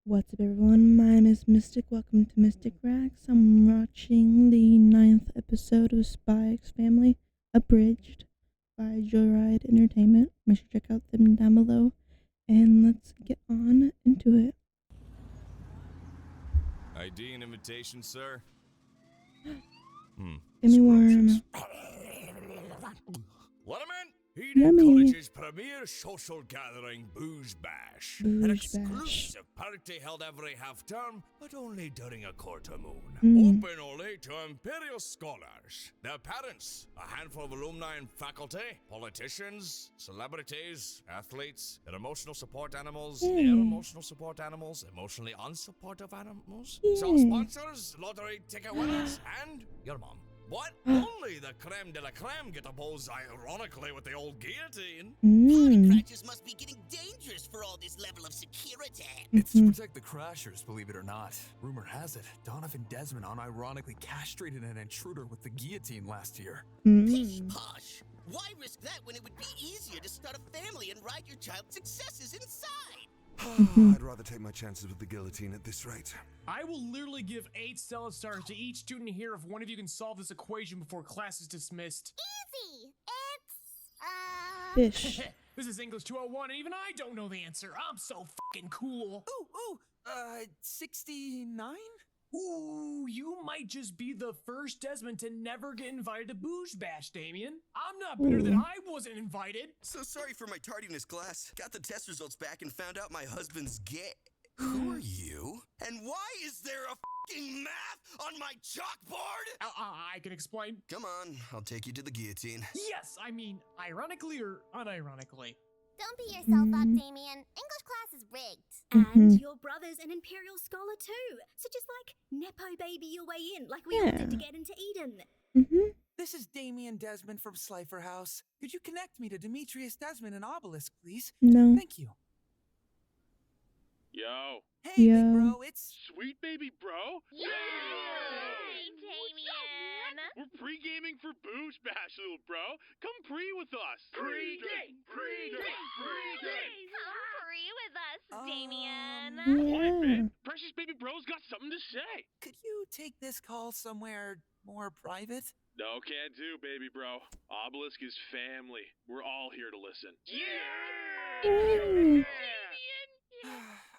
What's up, everyone? My name is Mistic. Welcome to Mystic Racks. I'm watching the 9th episode of Spy X Family, Abridged by JoyRide Entertainment. Make sure to check out them down below, and let's get on into it. ID and invitation, sir? Give me warm. Let him in! Yummy. College's premier social gathering, Booze Bash. An Booze Bash. exclusive party held every half-term, but only during a quarter moon. Open only to Imperial scholars, their parents, a handful of alumni and faculty, politicians, celebrities, athletes, their emotional support animals, their emotional support animals, emotionally unsupportive animals, some sponsors, lottery ticket winners, and your mom. What? Only the creme de la creme get to pose ironically with the old guillotine. Party crashers must be getting dangerous for all this level of security. It's to protect the crashers, believe it or not. Rumor has it, Donovan Desmond unironically castrated an intruder with the guillotine last year. Pish posh. Why risk that when it would be easier to start a family and ride your child's successes inside? I'd rather take my chances with the guillotine at this rate. I will literally give 8 stellar stars to each student here if one of you can solve this equation before class is dismissed. Easy! Fish. This is English 201 and even I don't know the answer. I'm so fucking cool. 69? Ooh, you might just be the first Desmond to never get invited to Booze Bash, Damien. I'm not bitter that I wasn't invited. So sorry for my tardiness, class. Got the test results back and found out my husband's gay. Who are you? And why is there a fucking math on my chalkboard? I can explain. Come on, I'll take you to the guillotine. Yes, I mean, ironically or unironically. Don't beat yourself up, Damien. English class is rigged. And your brother's an Imperial scholar too. So just like Nepo baby your way in, like we all did to get into Eden. This is Damien Desmond from Slifer House. Could you connect me to Demetrius Desmond and Obelisk, please? No. Thank you. Yo. Hey, Yo. big bro, it's... Sweet baby bro? Yay, Damien! We're pre-gaming for Booze Bash, little bro. Come pre with us. Pre-game! Pre-game! Pre-game! Come free with us, Damien. Quiet, babe. Precious baby bro's got something to say. Could you take this call somewhere more private? No, can't do, baby bro. Obelisk is family. We're all here to listen. Damien!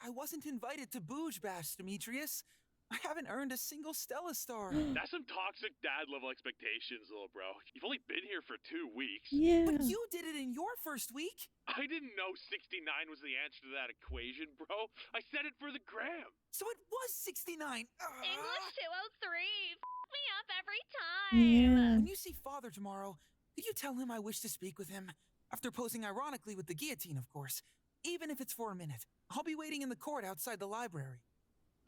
I wasn't invited to Booge Bash, Demetrius. I haven't earned a single Stella star. That's some toxic dad level expectations, little bro. You've only been here for 2 weeks. Yeah. But you did it in your first week. I didn't know 69 was the answer to that equation, bro. I said it for the gram. So it was 69. English 203. F me up every time. Yeah. When you see Father tomorrow, could you tell him I wish to speak with him? After posing ironically with the guillotine, of course. Even if it's for a minute. I'll be waiting in the court outside the library.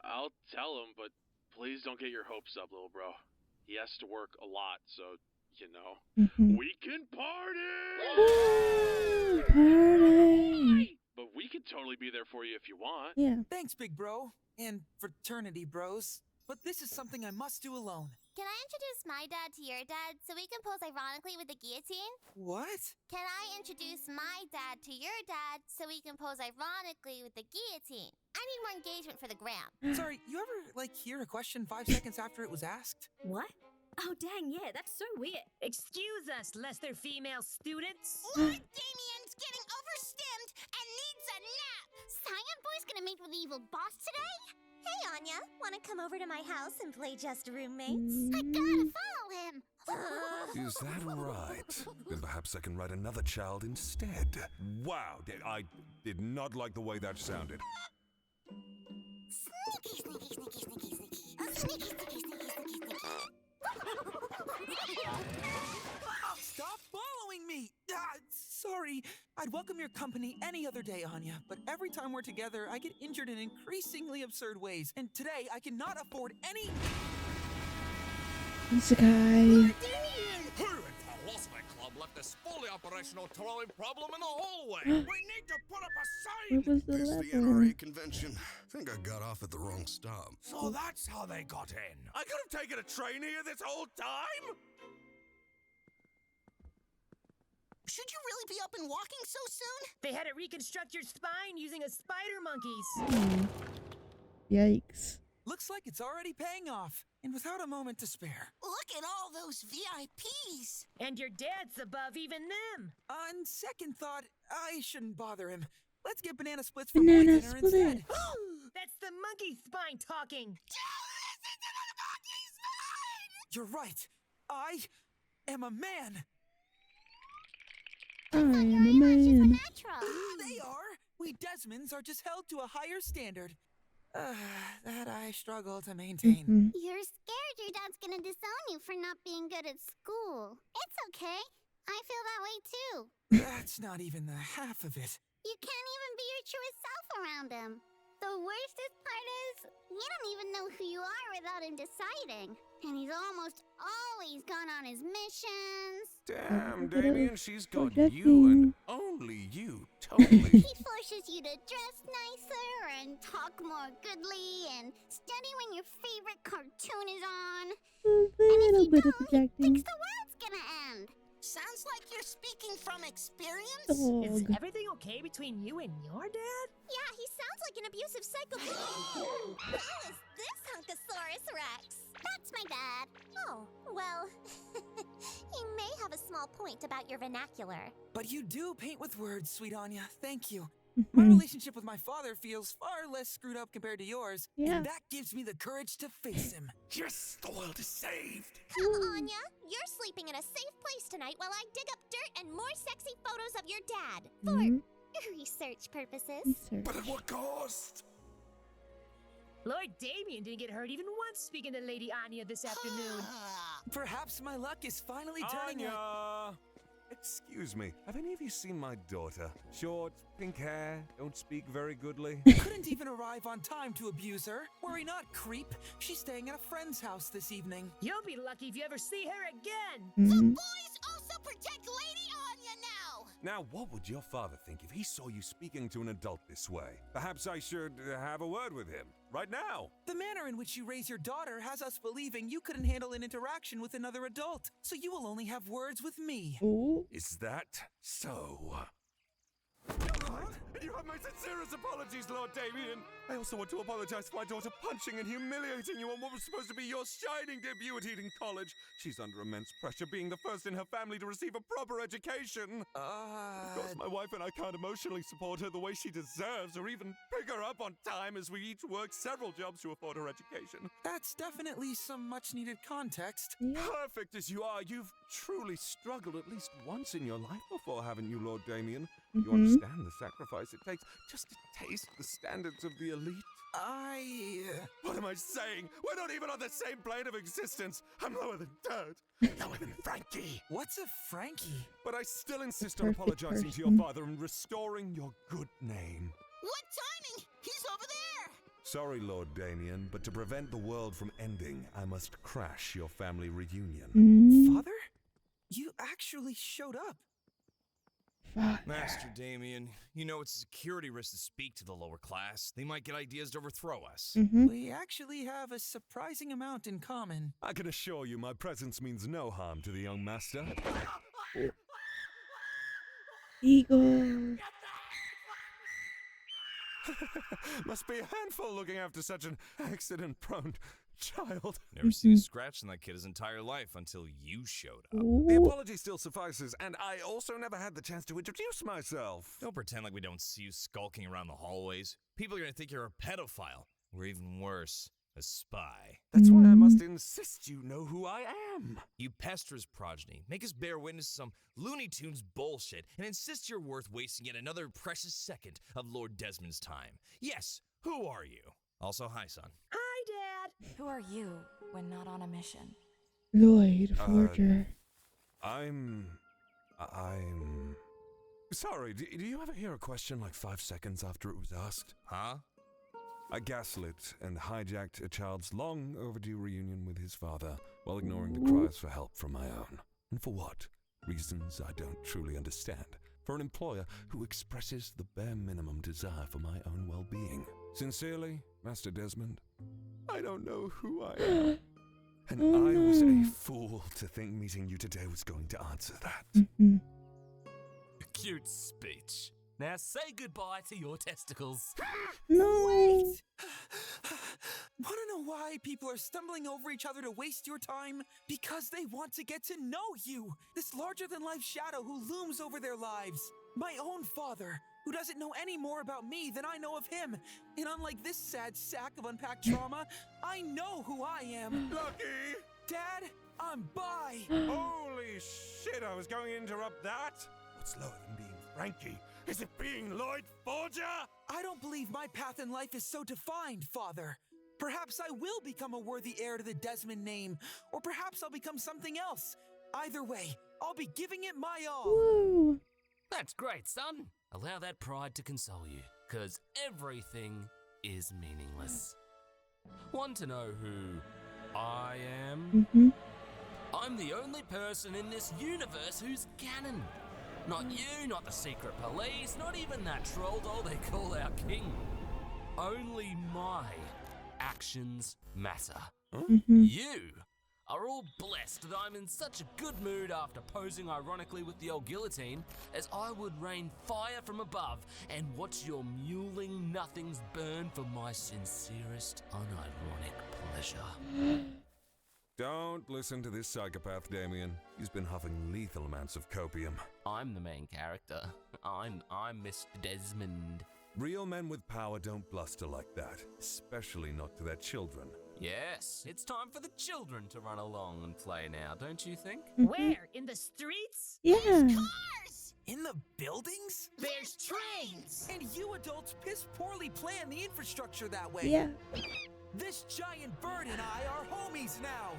I'll tell him, but please don't get your hopes up, little bro. He has to work a lot, so, you know. We can party! Party! But we could totally be there for you if you want. Yeah. Thanks, big bro. And fraternity bros. But this is something I must do alone. Can I introduce my dad to your dad so we can pose ironically with the guillotine? What? Can I introduce my dad to your dad so we can pose ironically with the guillotine? I need more engagement for the gram. Sorry, you ever, hear a question 5 seconds after it was asked? What? Oh dang, yeah, that's so weird. Excuse us, lesser female students. Lord Damien's getting overstimmed and needs a nap. Cyan Boy's gonna meet with the evil boss today? Hey, Anya, wanna come over to my house and play just roommates? I gotta follow him. Is that right? Then perhaps I can write another child instead. Wow, I did not like the way that sounded. Sneaky, sneaky, sneaky, sneaky, sneaky. Sneaky, sneaky, sneaky, sneaky, sneaky. Stop following me! Sorry, I'd welcome your company any other day, Anya, but every time we're together, I get injured in increasingly absurd ways, and today I cannot afford any... This guy. Who at the Velocity Club left this fully operational towing problem in the hallway? We need to put up a sign! What was the It's the level? NRA convention. Think I got off at the wrong stop. So that's how they got in. I could have taken a train here this whole time? Should you really be up and walking so soon? They had to reconstruct your spine using a spider monkeys. Yikes. Looks like it's already paying off, and without a moment to spare. Look at all those VIPs! And your dad's above even them. On second thought, I shouldn't bother him. Let's get banana splits for Banana boy dinner instead. That's the monkey spine talking. You're right. I am a man. I am a man. They are. We Desmonds are just held to a higher standard. That I struggle to maintain. You're scared your dad's gonna disown you for not being good at school. It's okay. I feel that way too. That's not even the half of it. You can't even be your truest self around him. The worstest part is, you don't even know who you are without him deciding. And he's almost always gone on his missions. Damn, Damien, she's got you and only you, totally. He forces you to dress nicer and talk more goodly and study when your favorite cartoon is on. A little bit of projecting. Thinks the world's gonna end. Sounds like you're speaking from experience. Is everything okay between you and your dad? Yeah, he sounds like an abusive psychopath. Who is this Hunkosaurus Rex? That's my dad. Oh, well, he may have a small point about your vernacular. But you do paint with words, sweet Anya. Thank you. My relationship with my father feels far less screwed up compared to yours. Yeah. And that gives me the courage to face him. Yes, the world is saved. Come, Anya. You're sleeping in a safe place tonight while I dig up dirt and more sexy photos of your dad. For research purposes. But at what cost? Lord Damien didn't get hurt even once speaking to Lady Anya this afternoon. Perhaps my luck is finally turning. Anya! Excuse me, have any of you seen my daughter? Short, pink hair, don't speak very goodly. Couldn't even arrive on time to abuse her. Worry not, creep. She's staying at a friend's house this evening. You'll be lucky if you ever see her again. The boys also protect Lady Anya now! Now, what would your father think if he saw you speaking to an adult this way? Perhaps I should have a word with him, right now. The manner in which you raise your daughter has us believing you couldn't handle an interaction with another adult, so you will only have words with me. Is that so? You have my sincerest apologies, Lord Damien. I also want to apologize for my daughter punching and humiliating you on what was supposed to be your shining debut at Eden College. She's under immense pressure, being the first in her family to receive a proper education. Of course, my wife and I can't emotionally support her the way she deserves, or even pick her up on time, as we each work several jobs to afford her education. That's definitely some much-needed context. Perfect as you are, you've truly struggled at least once in your life before, haven't you, Lord Damien? You understand the sacrifice it takes just to taste the standards of the elite? What am I saying? We're not even on the same plane of existence. I'm lower than Dad. Lower than Frankie. What's a Frankie? But I still insist on apologizing to your father and restoring your good name. What timing? He's over there! Sorry, Lord Damien, but to prevent the world from ending, I must crash your family reunion. Father? You actually showed up. Master Damien, you know it's a security risk to speak to the lower class. They might get ideas to overthrow us. We actually have a surprising amount in common. I can assure you my presence means no harm to the young master. Eagle. Must be a handful looking after such an accident-prone child. Never seen a scratch in that kid his entire life until you showed up. The apology still suffices, and I also never had the chance to introduce myself. Don't pretend like we don't see you skulking around the hallways. People are gonna think you're a pedophile, or even worse, a spy. That's why I must insist you know who I am. You pester his progeny, make us bear witness to some Looney Tunes bullshit, and insist you're worth wasting yet another precious second of Lord Desmond's time. Yes, who are you? Also, hi, son. Hi, Dad. Who are you when not on a mission? Lloyd Forger. I'm... Sorry, do you ever hear a question like 5 seconds after it was asked? Huh? I gaslit and hijacked a child's long overdue reunion with his father while ignoring the cries for help from my own. And for what? Reasons I don't truly understand. For an employer who expresses the bare minimum desire for my own well-being. Sincerely, Master Desmond, I don't know who I am. And I was a fool to think meeting you today was going to answer that. Cute speech. Now say goodbye to your testicles. No. Wait. why people are stumbling over each other to waste your time? Because they want to get to know you, this larger-than-life shadow who looms over their lives. My own father, who doesn't know any more about me than I know of him. And unlike this sad sack of unpacked trauma, I know who I am. Lucky! Dad, I'm bi! Holy shit, I was going to interrupt that! What's lower than being Frankie? Is it being Lloyd Forger? I don't believe my path in life is so defined, Father. Perhaps I will become a worthy heir to the Desmond name, or perhaps I'll become something else. Either way, I'll be giving it my all. Woo. That's great, son. Allow that pride to console you, because everything is meaningless. Want to know who I am? I'm the only person in this universe who's canon. Not you, not the secret police, not even that troll doll they call our king. Only my actions matter. You are all blessed that I'm in such a good mood after posing ironically with the old guillotine, as I would rain fire from above and watch your mewling nothings burn for my sincerest, unironic pleasure. Don't listen to this psychopath, Damien. He's been huffing lethal amounts of copium. I'm the main character. I'm Mr. Desmond. Real men with power don't bluster like that, especially not to their children. Yes, it's time for the children to run along and play now, don't you think? Where? In the streets? Yeah. Cars! In the buildings? There's trains! And you adults piss poorly plan the infrastructure that way. Yeah. This giant bird and I are homies now.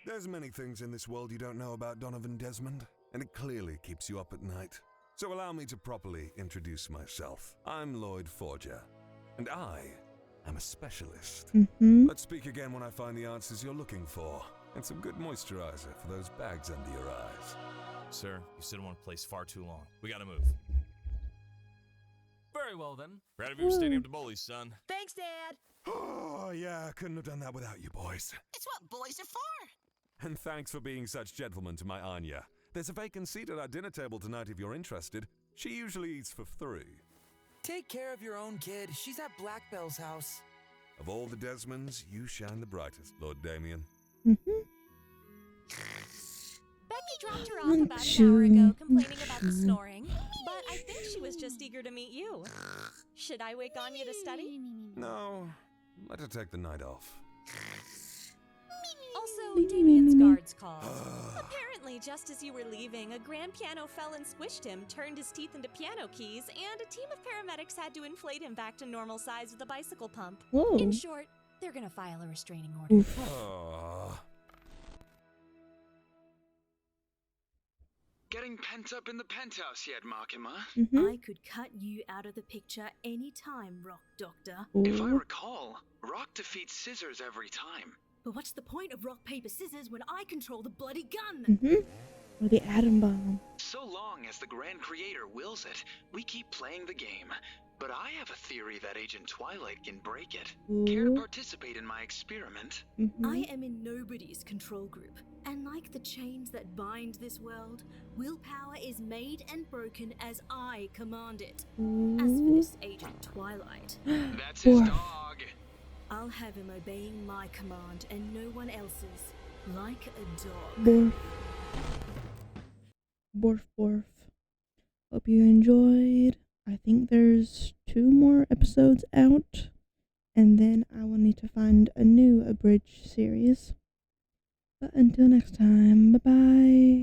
There's many things in this world you don't know about Donovan Desmond, and it clearly keeps you up at night. So allow me to properly introduce myself. I'm Lloyd Forger, and I am a specialist. Let's speak again when I find the answers you're looking for, and some good moisturizer for those bags under your eyes. Sir, you sit in one place far too long. We gotta move. Very well then. Proud of your standing up to bullies, son. Thanks, Dad. Oh, yeah, I couldn't have done that without you boys. It's what boys are for. And thanks for being such gentlemen to my Anya. There's a vacant seat at our dinner table tonight if you're interested. She usually eats for 3. Take care of your own kid. She's at Black Bell's house. Of all the Desmonds, you shine the brightest, Lord Damien. Becky dropped her off about an hour ago complaining about the snoring, but I think she was just eager to meet you. Should I wake Anya to study? No, let her take the night off. Also, Damien's guards called. Apparently, just as you were leaving, a grand piano fell and squished him, turned his teeth into piano keys, and a team of paramedics had to inflate him back to normal size with a bicycle pump. Whoa. In short, they're gonna file a restraining order. Getting pent up in the penthouse yet, Markima? I could cut you out of the picture anytime, Rock Doctor. If I recall, Rock defeats Scissors every time. But what's the point of rock, paper, scissors when I control the bloody gun? Or the atom bomb. So long as the Grand Creator wills it, we keep playing the game. But I have a theory that Agent Twilight can break it. Care to participate in my experiment? I am in nobody's control group. And like the chains that bind this world, willpower is made and broken as I command it. As for this Agent Twilight... That's his dog! I'll have him obeying my command and no one else's, like a dog. Borf. Borf, borf. Hope you enjoyed. I think there's 2 more episodes out, and then I will need to find a new abridged series. But until next time, bye-bye.